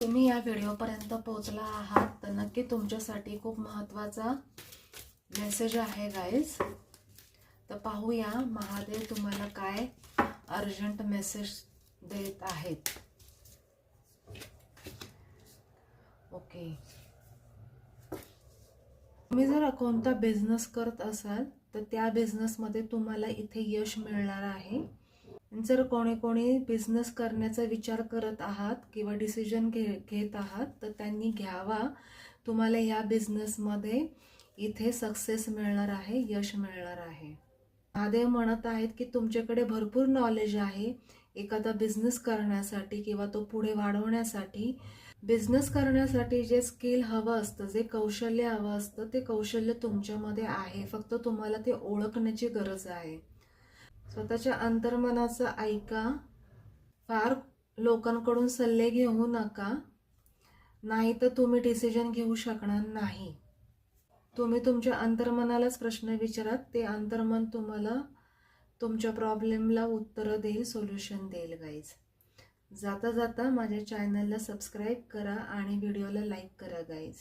तुम्ही या व्हिडिओपर्यंत पोहोचला आहात तर नक्की तुमच्यासाठी खूप महत्त्वाचा मेसेज आहे गाईज। तर पाहूया महादेव तुम्हाला काय अर्जंट मेसेज देत आहेत। ओके, तुम्ही जर कोणता बिझनेस करत असाल तर त्या बिझनेसमध्ये तुम्हाला इथे यश मिळणार आहे। जर कोणी बिझनेस करण्याचा विचार करत आहात किंवा डिसिजन घेत आहात तर त्यांनी घ्यावा। तुम्हाला या बिझनेसमध्ये इथे सक्सेस मिळणार आहे, यश मिळणार आहे। महादेव म्हणत आहेत की तुमच्याकडे भरपूर नॉलेज आहे एखादा बिझनेस करण्यासाठी किंवा तो पुढे वाढवण्यासाठी। बिझनेस करण्यासाठी जे स्किल हवं असतं, जे कौशल्य हवं असतं, ते कौशल्य तुमच्यामध्ये आहे, फक्त तुम्हाला ते ओळखण्याची गरज आहे। स्वतःच्या अंतर्मनाचं ऐका, फार लोकांकडून सल्ले घेऊ नका, नाही तर तुम्ही डिसिजन घेऊ शकणार नाही। तुम्ही तुमच्या अंतर्मनालाच प्रश्न विचारा, ते अंतर्मन तुम्हाला तुमच्या प्रॉब्लेमला उत्तर देईल, सोल्युशन देईल गाईज। जाता जाता माझ्या चॅनलला सबस्क्राईब करा आणि व्हिडिओला लाईक करा गाईज।